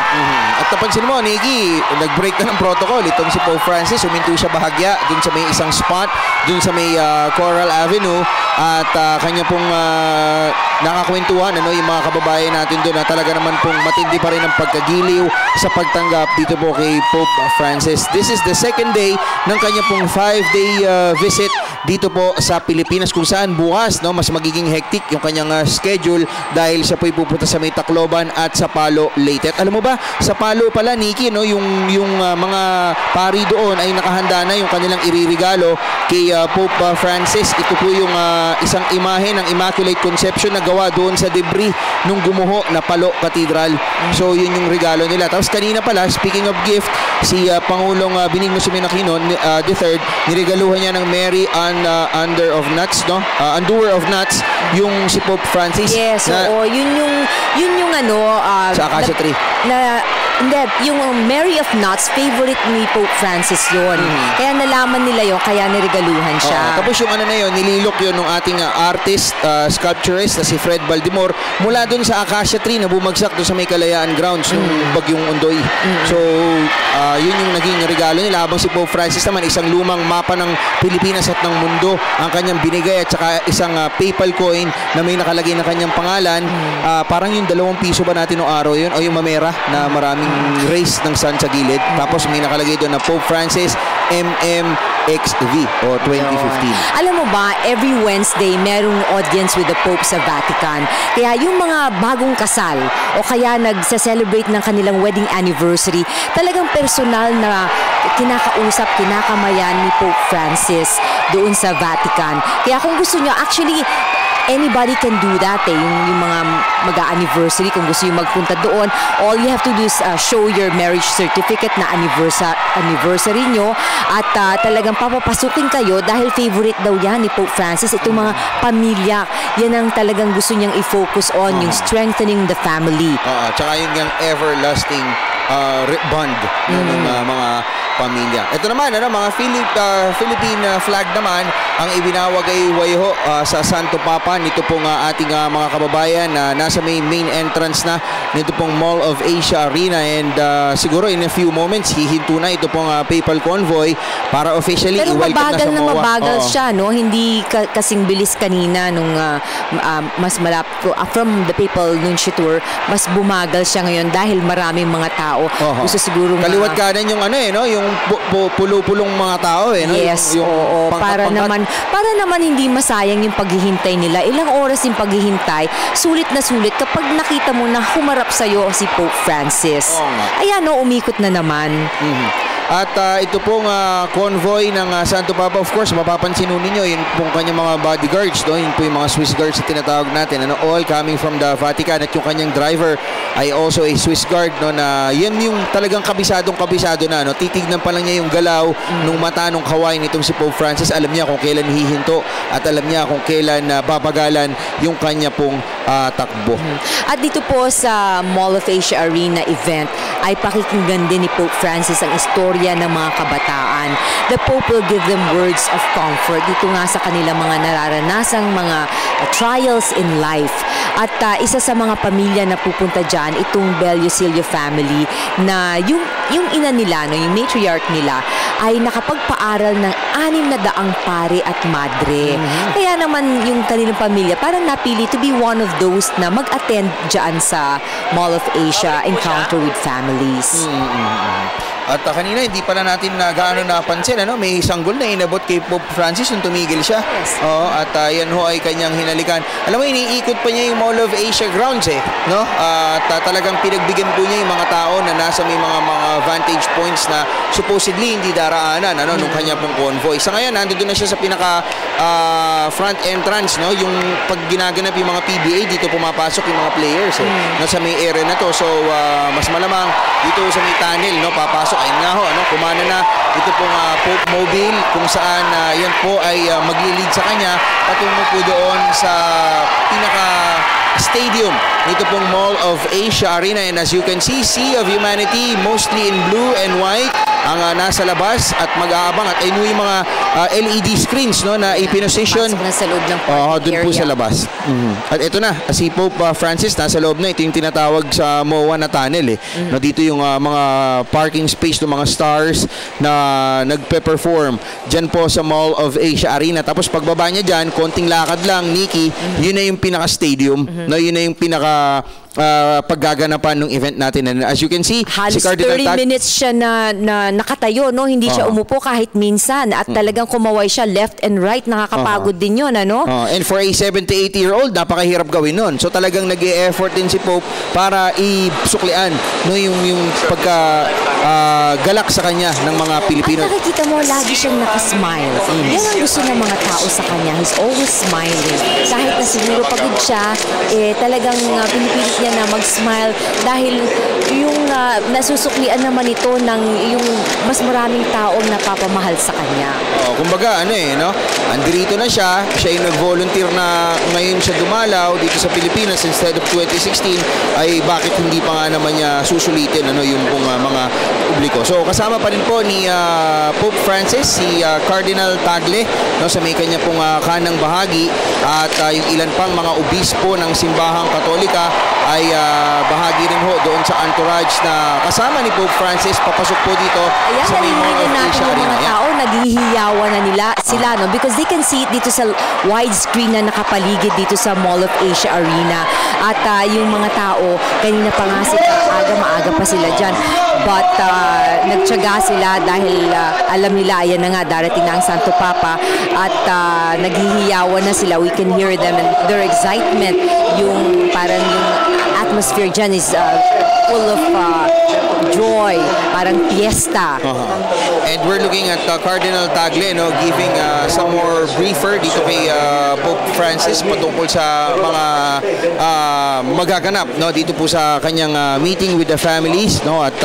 At napansin mo, Nikki, nag-break na ng protocol. Itong si Pope Francis, huminto siya bahagya dun sa may isang spot, dun sa may Coral Avenue at kanya pong nakakwentuhan ano, yung mga kababayan natin doon na talaga naman pong matindi pa rin ang pagkagiliw sa pagtanggap dito po kay Pope Francis. This is the second day ng kanya pong 5-day visit dito po sa Pilipinas kung saan bukas no, mas magiging hectic yung kanyang schedule dahil siya po'y pupunta sa may Tacloban at sa Palo Leyte. At alam mo ba, sa Palo pala, Nikki, no, yung mga pari doon ay nakahanda na yung kanilang iririgalo kay Pope Francis. Ito po yung isang imahe ng Immaculate Conception na gawa doon sa debris nung gumuho na Palo Cathedral. So yun yung regalo nila. Tapos kanina pala, speaking of gift, si Pangulong Benigno Sumina Aquino III, niregaluhan niya ng Mary Under of Nuts, no? Undoer of Nuts, yung si Pope Francis. Yes, oo. Yun yung ano sa Acacia Tree. Hindi, yung Mary of Nuts, favorite ni Pope Francis yun. Kaya nalaman nila yun, kaya niregaluhan siya. Tapos yung ano na yun, nililok yun ng ating artist, sculpturist na si Fred Baldimor mula dun sa Acacia Tree na bumagsak dun sa may Kalayaan Grounds nung bagyong Ondoy. So, yun yung naging regalo nila. Habang si Pope Francis naman, isang lumang mapa ng Pilipinas at ng mundo ang kanyang binigay at saka isang PayPal coin na may nakalagay na kanyang pangalan. Parang yung 2 piso ba natin noong araw yun o yung mamera na maraming race ng sun sa gilid. Tapos may nakalagay doon na Pope Francis MMXV o 2015. Alam mo ba, every Wednesday merong audience with the Pope sa Vatican. Kaya yung mga bagong kasal o kaya nagse-celebrate ng kanilang wedding anniversary, talagang personal na kinakausap, kinakamayan ni Pope Francis doon sa Vatican. Kaya kung gusto nyo, actually, anybody can do that yung mga mag-anniversary kung gusto yung magpunta doon, all you have to do is show your marriage certificate na anniversary nyo at talagang papapasukin kayo dahil favorite daw yan ni Pope Francis. Itong mga pamilya, yan ang talagang gusto niyang i-focus on, yung strengthening the family. Tsaka yung everlasting bond ng mga pamilya. Ito naman, mga Philippine flag naman ang ibinawag ay wayho sa Santo Papa nito pong ating mga kababayan na nasa main entrance na nito pong Mall of Asia Arena and siguro in a few moments hihinto na ito pong PayPal convoy para officially i-welcome na sa MOA. Mabagal siya, no? Hindi kasing bilis kanina nung mas from the PayPal Nunciature, mas bumagal siya ngayon dahil maraming mga tao. Gusto siguro kaliwat kanan yung no, yung pulo-pulong mga tao no? Yes, yung para naman hindi masayang yung paghihintay nila. Ilang oras yung paghihintay, sulit na sulit kapag nakita mo na humarap sa'yo si Pope Francis. Ayan, umikot na naman. At ito pong convoy ng Santo Papa, of course, mapapansin ninyo, yun pong kanyang mga bodyguards, no? Yun po yung mga Swiss guards na tinatawag natin, ano? All coming from the Vatican, at yung kanyang driver ay also a Swiss guard, no? Na yan yung talagang kabisado na, no? Titignan pa lang niya yung galaw nung mata nung kawain nitong si Pope Francis. Alam niya kung kailan hihinto at alam niya kung kailan babagalan yung kanya pong takbo. At dito po sa Mall of Asia Arena event ay pakikinggan din ni Pope Francis ang istorya ng mga kabataan. The Pope will give them words of comfort dito nga sa kanilang mga nararanasang mga trials in life. At isa sa mga pamilya na pupunta dyan, itong Bellosilio family, na yung ina nila, no, yung matriarch nila, ay nakapagpaaral ng 600 pare at madre. Kaya naman yung kanilang pamilya parang napili to be one of those na mag-attend dyan sa Mall of Asia Encounter with Families. At kanina, hindi pala natin gaano napansin, ano? May sanggol na inabot kay Pope Francis nung tumigil siya. Yes. Oo, at yan ho ay kanyang hinalikan. Alam mo, iniikot pa niya yung Mall of Asia grounds, no? At talagang pinagbigyan po niya yung mga tao na nasa may mga vantage points na supposedly hindi daraanan, ano, nung kanya pong convoy. Sa ngayon, nandun na siya sa pinaka front entrance, no? Yung pag ginaganap yung mga PBA, dito pumapasok yung mga players, no, sa may area na to. So, mas malamang dito sa may tunnel, no, papasok. Ayun nga ho, ano, kumana na ito pong Pope Mobile kung saan yan po ay maglilid sa kanya patungo po doon sa pinaka stadium nito pong Mall of Asia Arena. And as you can see, Sea of Humanity, mostly in blue and white, ang nasa labas at mag-aabang. At ayun yung mga LED screens, no, na ipinosisyon Pasok na sa loob ng parking doon po area. sa labas. At ito na, si Pope Francis nasa loob na. Ito yung tinatawag sa MOA na tunnel, no, dito yung mga parking space ng mga stars na nagpe-perform dyan po sa Mall of Asia Arena. Tapos pagbaba niya dyan, konting lakad lang, Nikki, yun na yung pinaka-stadium, no, yun na yung pinaka paggaganapan ng event natin. And as you can see, Halos si Cardinal 30 minutes siya na nakatayo, no? Hindi siya umupo kahit minsan. At talagang kumaway siya left and right. Nakakapagod din yun, ano? And for a 78-year-old, napakahirap gawin nun. So talagang nag-e-effort din si Pope para isuklian, no, yung pagka galak sa kanya ng mga Pilipino. At nakikita mo, lagi siyang nakasmile. Yan ang gusto ng mga tao sa kanya. He's always smiling. Kahit na siguro pagod siya, talagang pinipilit niya na mag-smile dahil yung nasusuklian naman ito ng yung mas maraming taong napapamahal sa kanya. Kumbaga, no? Andirito na siya yung nag-volunteer na ngayon siya dumalaw dito sa Pilipinas instead of 2016, ay bakit hindi pa nga naman niya susulitin, ano, yung mga publiko. So, kasama pa rin po ni Pope Francis, si Cardinal Tagle, no, sa may kanya pong kanang bahagi, at yung ilan pang mga obispo ng simbahang Katolika ay bahagi rin ho doon sa entourage na kasama ni Pope Francis. Papasok po dito Ayan, sa may Mall nalilinin of natin Asia yung Arena. mga tao, naghihiyawan na sila, no? Because they can see it dito sa widescreen na nakapaligid dito sa Mall of Asia Arena. At yung mga tao, kanina pa nga sila, maaga pa sila dyan. But nagtyaga sila dahil alam nila, ayan na nga, darating na ang Santo Papa. At naghihiyawan na sila. We can hear them and their excitement. Yung parang yung atmosphere dyan is full of joy, parang fiesta. And we're looking at Cardinal Tagle, no, giving some more briefer dito kay Pope Francis patungkol sa mga magaganap, no, dito po sa kanyang meeting with the families, no, at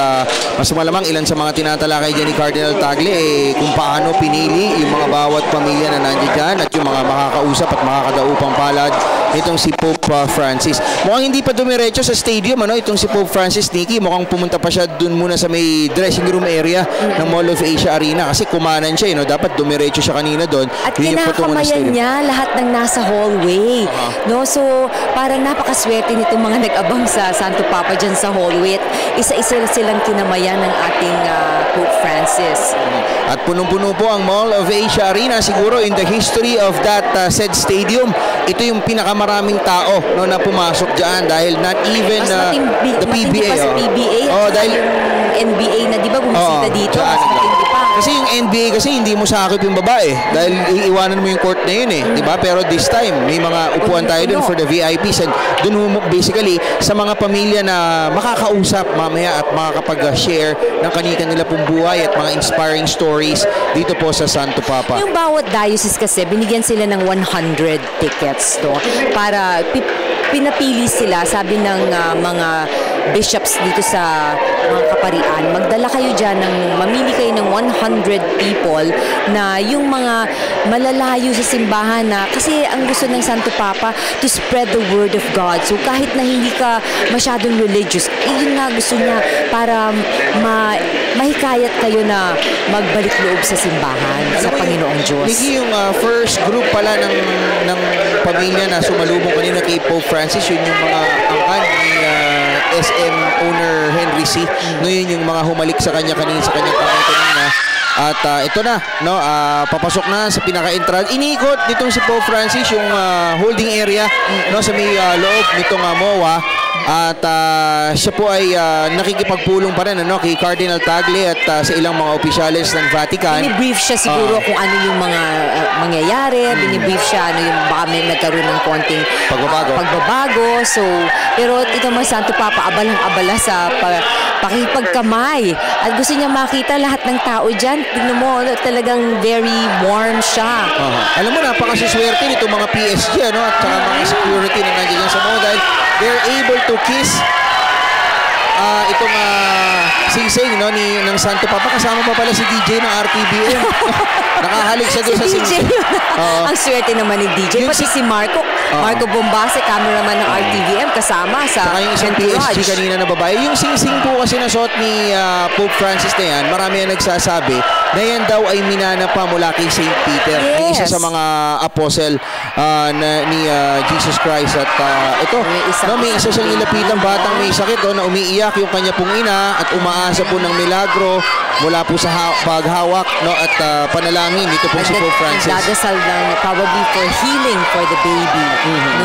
mas malamang ilan sa mga tinatalakay dyan ni Cardinal Tagle kung paano pinili yung mga bawat pamilya na nandiyan dyan at yung mga makakausap at makakadaupang palad itong si Pope Francis. Mukhang hindi pa dumiretso sa stadium, ano, itong si Pope Francis, Nikki. Mukhang pumunta pa siya dun muna sa may dressing room area ng Mall of Asia Arena kasi kumanan siya, no? Dapat dumiretso siya kanina doon. At kinakamayan niya lahat ng nasa hallway. No? So, parang napakaswerte nitong mga nag-abang sa Santo Papa dyan sa hallway. Isa-isa silang kinamayan ng ating Pope Francis. At punong-puno po ang Mall of Asia Arena. Siguro in the history of that said stadium, ito yung pinakamaraming tao, no, na pumasok dyan dahil not even the PBA. Pa sa PBA at dahil yung NBA na, di ba, bumisita dito. Mas matindi pa. Kasi yung NBA kasi hindi mo sakop yung babae dahil iiwanan mo yung court na yun eh, di ba? Pero this time, may mga upuan tayo dun for the VIPs and dun basically sa mga pamilya na makakausap mamaya at makakapag-share ng kanila pong buhay at mga inspiring stories dito po sa Santo Papa. Yung bawat diocese kasi, binigyan sila ng 100 tickets to para pinapili sila, sabi ng mga bishops dito sa mga kaparian, magdala kayo dyan mamili kayo ng 100 people na yung mga malalayo sa simbahan na, kasi ang gusto ng Santo Papa to spread the word of God. So kahit na hindi ka masyadong religious, yun nga gusto niya para mahikayat kayo na magbalik loob sa simbahan, sa Panginoong Diyos. Nikki, yung first group pala ng pamilya na sumalubong kanina kay Pope Francis, yun yung mga angkan ni SM owner Henry C. No, yun yung mga humalik sa kanya kanina sa kanyang kamay kanina. At ito na, no, papasok na sa pinaka-entrance. Iniikot nitong si Pope Francis yung holding area, no, sa may loob nitong MOA. At siya po ay nakikipagpulong pa rin kay Cardinal Tagle at sa ilang mga opisyales ng Vatican. Binibrief siya siguro kung ano yung mga mangyayari. Binibrief siya yung baka may nagkaroon ng konting pagbabago. So, pero ito mga Santo Papa, abalang-abala sa pakipagkamay. At gusto niya makita lahat ng tao dyan. Tignan mo, talagang very warm siya. Alam mo, napakasiswerte nito mga PSG at saka mga security na nandiyan sa mga dahil they're able to kiss itong sing-sing ng Santo Papa. Kasama pa pala si DJ ng RTBM. Nakahalik siya doon sa sing-sing. Ang swerte naman ni DJ. Pati si Marco Bombase, cameraman ng RTBM, kasama sa saka yung isang PSG kanina na babae. Yung sing-sing po kasi na suot ni Pope Francis na yan, marami ang nagsasabi na yan daw ay minana pa mula kay St. Peter. Yes. Isa sa mga apostle ni Jesus Christ. At ito, may isa siyang ilapitang batang may sakit na umiiyak yung kanya pong ina at umaasa po ng milagro mula po sa paghawak at panalangin dito po si Pope Francis. Dadasal lang probably for healing for the baby.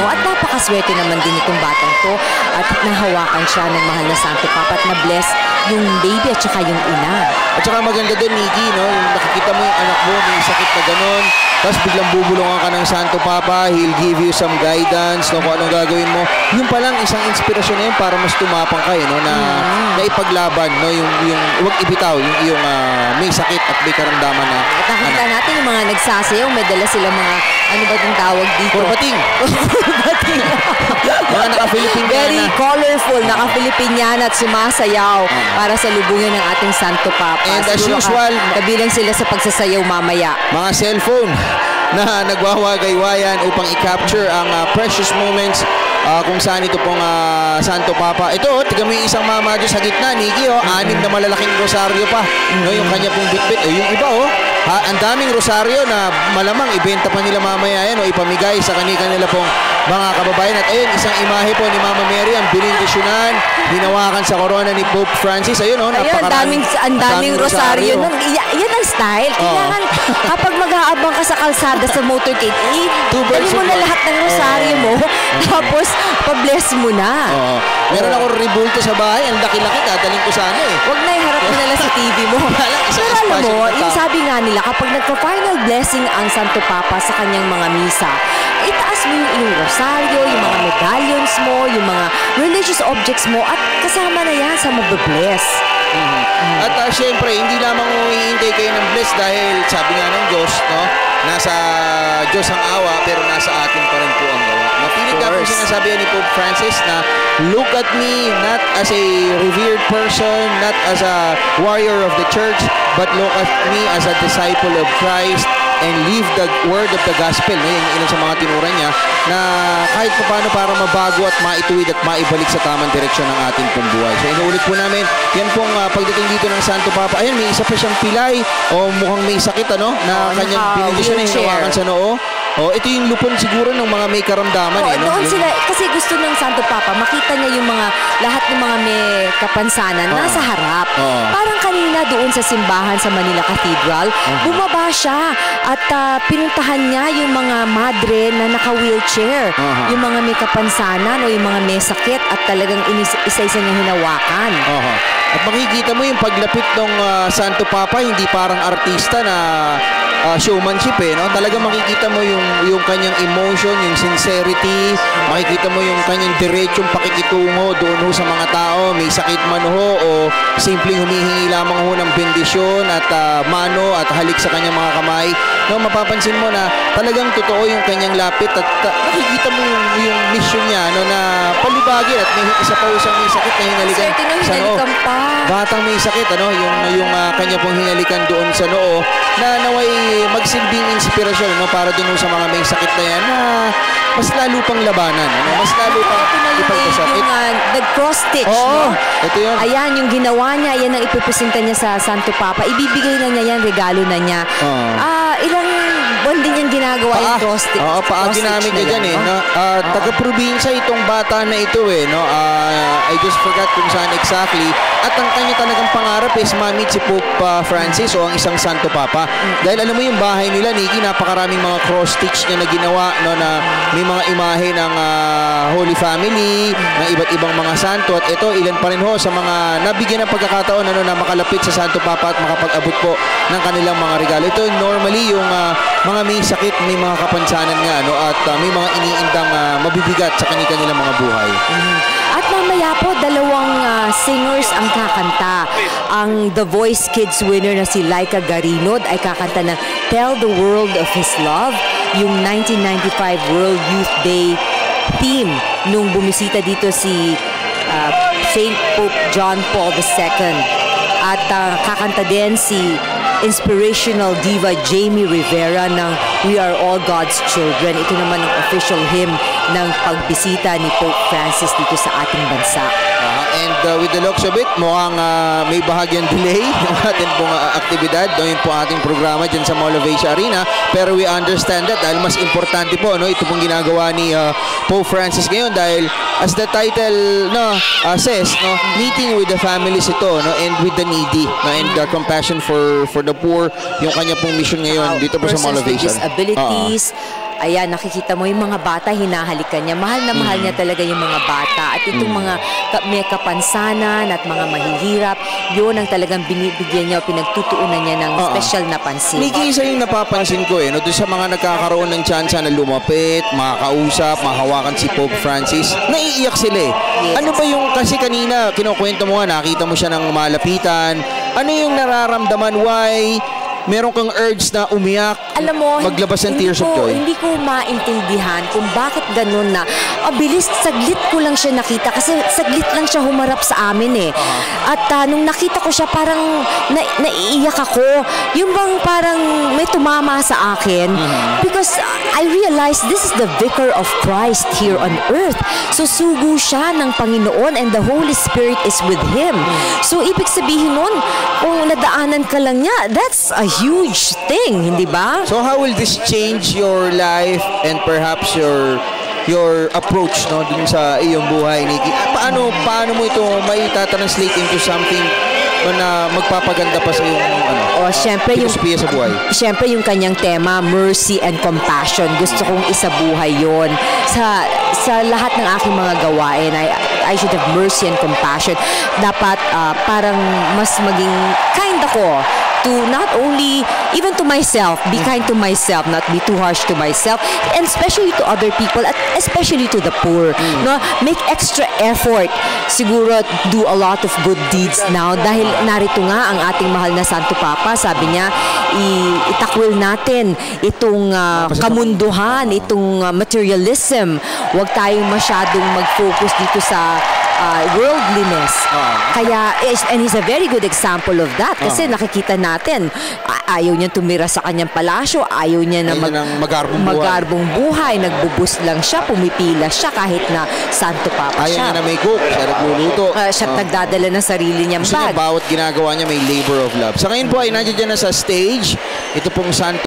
At napakaswerte naman din itong batang to at nahawakan siya ng mahal na Santo Papa at na-bless yung baby at saka yung ina. At saka maganda doon, Nikki, yung nakikita mo yung anak mo may sakit na ganun, tapos biglang bubulungan ka ng Santo Papa, he'll give you some guidance kung anong gagawin mo. Yun palang isang inspirasyon na yun para mas tumapang kayo na ipaglaban yung huwag ibitaw yung may sakit at may karamdaman na nakita natin yung mga nagsasayaw, may dala sila mga ano ba itong tawag dito? Kurbating. Mga naka-Filipiniana. Very colorful, naka-Filipiniana at sumasayaw para sa lubungan ng ating Santo Papa. And as usual, kabilang sila sa pagsasayaw mamaya. Mga cellphone na nagwawagaywayan upang i-capture ang precious moments kung saan ito pong Santo Papa. Ito, tiga mo yung isang mama doon sa gitna, Nikki, 6 na malalaking rosaryo pa. Yung kanya pong bitbit. Yung iba, ang daming rosaryo na malamang ibenta pa nila mamaya yan o ipamigay sa kanila pong mga kababayan. At ayun, isang imahe po ni Mama Mary ang binindisyonan, hinawakan sa korona ni Pope Francis. Ayun, napakaraming daming rosaryo. Yan ang style. Kailangan kapag mag-aabang ka sa kalsada sa motorcade, dali mo na lahat ng rosaryo mo, tapos pa-bless mo na. Meron ako ribulto sa bahay, ang laki-laki, dadaling ko sana eh. Huwag na iharap mo na lang sa TV mo. Pero alam mo, yung sabi nga nila, kapag nagpa-final blessing ang Santo Papa sa kanyang mga misa, itaas mo yung rosaryo, yung mga medallions mo, yung mga religious objects mo, at kasama na yan sa mababless. At syempre, hindi lamang hihiintay kayo ng bless dahil sabi nga ng Diyos, nasa Diyos ang awa, pero nasa atin pa rin po ang gawa. Mapilit nga po sinasabi ni Pope Francis na look at me not as a revered person, not as a warrior of the church, but look at me as a disciple of Christ and live the word of the gospel. Yung ilan sa mga tinura niya na kahit paano para mabago at maituwid at maibalik sa tamang direksyon ng ating pong buhay. So inuulit po namin, yan pong pagdating dito ng Santo Papa. Ayun, may isa pa siyang pilay o mukhang may sakit na kanyang binindisyon na hinawakan sa noo. Ito yung lupon siguro ng mga may karamdaman. Doon sila, kasi gusto ng Santo Papa, makita niya yung lahat ng mga may kapansanan nasa harap. Parang kanina doon sa simbahan sa Manila Cathedral, bumaba siya at pinuntahan niya yung mga madre na naka-wheelchair, yung mga may kapansanan o yung mga may sakit at talagang isa-isa niya hinawakan. At makikita mo yung paglapit ng Santo Papa, hindi parang artista na showmanship no? Talaga makikita mo yung kanyang emotion, yung sincerity, makikita mo yung kanyang diretsong pakikitungo doon ho sa mga tao, may sakit man ho o simpleng humihingi lamang ho ng bendisyon at mano at halik sa kanyang mga kamay. No, mapapansin mo na talagang totoo yung kanyang lapit at nakikita mo yung mission niya no, na palibagin at may isa pa isang may sakit na hinalikan sa noo. Batang may sakit yung kanya pong hinalikan doon sa noo na naway magsilbing inspirasyon no, para doon sa mga may sakit na yan na mas lalo pang labanan, mas lalo pang ipagpasakit. Yung nag-cross stitch, no? Ito yun. Ayan, yung ginawa niya, yan ang ipipresenta niya sa Santo Papa. Ibibigay na niya yan, regalo na niya. Ilang buwan din yan ginagawa yung cross stitch. Oo, ginamit niya dyan no? Taga-probinsya itong bata na ito no? I just forgot kung saan exactly. At ang kanya talagang pangarap is ma-meet si Pope Francis o ang isang Santo Papa. Dahil alam mo yung bahay nila, Nikki, napakaraming mga cross-stitch niya na ginawa no, na may mga imahe ng Holy Family, ng iba't ibang mga santo. At ito, ilan pa rin ho sa mga nabigyan ng pagkakataon na makalapit sa Santo Papa at makapag-abot po ng kanilang mga regalo. Ito normally yung mga may sakit, may mga kapansanan nga no, at may mga iniindang mabibigat sa kanilang mga buhay. At mamaya po, dalawang singers ang kakanta. Ang The Voice Kids winner na si Laika Garinod ay kakanta ng Tell the World of His Love, yung 1995 World Youth Day theme nung bumisita dito si Saint Pope John Paul II. At kakanta din si inspirational diva Jamie Rivera ng We Are All God's Children. Ito naman ang official hymn ng pagbisita ni Pope Francis dito sa ating bansa. And with the looks of it, mukhang may bahagyang delay ng ating pong aktibidad. Yun po ating programa dyan sa Mall of Asia Arena. Pero we understand that dahil mas importante po ito pong ginagawa ni Pope Francis ngayon dahil as the title says, meeting with the families ito and with the needy and compassion for the poor, yung kanya pong mission ngayon dito po sa Mall of Asia. Disabilities. Ayan, nakikita mo yung mga bata, hinahalikan niya. Mahal na mahal niya talaga yung mga bata. At itong mga may kapansanan at mga mahihirap, yun ang talagang binibigyan niya o pinagtutuunan niya ng special na pansin. Nikki, isa yung napapansin ko no, doon sa mga nagkakaroon ng tsansa na lumapit, makakausap, mahawakan si Pope Francis, naiiyak sila Yes. Ano ba yung, kasi kanina, kinukwento mo nga, nakita mo siya ng malapitan. Ano yung nararamdaman? Why meron kang urge na umiyak, alam mo, maglabas ng tears of joy? Hindi ko maintindihan kung bakit ganun na, bilis, saglit ko lang siya nakita kasi saglit lang siya humarap sa amin At nung nakita ko siya, parang naiiyak ako. Yung bang parang may tumama sa akin because I realized this is the Vicar of Christ here on earth. So sugo siya ng Panginoon and the Holy Spirit is with him. So ibig sabihin nun, kung nadaanan ka lang niya, that's a huge thing, hindi ba? So how will this change your life and perhaps your approach dun sa iyong buhay, Nikki? Paano mo ito may translate into something na magpapaganda pa sa iyong syempre filosofiya sa buhay? Syempre yung kanyang tema, mercy and compassion. Gusto kong isabuhay yon sa lahat ng aking mga gawain. I should have mercy and compassion. Dapat parang mas maging kind ako to not only, even to myself, be kind to myself, not be too harsh to myself, and especially to other people, at especially to the poor. No? Make extra effort. Siguro, do a lot of good deeds now dahil narito nga ang ating mahal na Santo Papa. Sabi niya, itakwil natin itong kamunduhan, itong materialism. Huwag tayong masyadong mag-focus dito sa worldliness. Kaya, and he's a very good example of that. Kasi nakikita natin, ayaw niya tumira sa kanyang palasyo, ayaw niya na magarbong buhay. Nagbubus lang siya, pumipila siya kahit na Santo Papa siya. Ayaw niya na may cook, siya nagluluto. Siya nagdadala ng sarili niyang bag. bag. Bawat ginagawa niya may labor of love. Sa ngayon po ay nandiyan na sa stage, ito pong Santo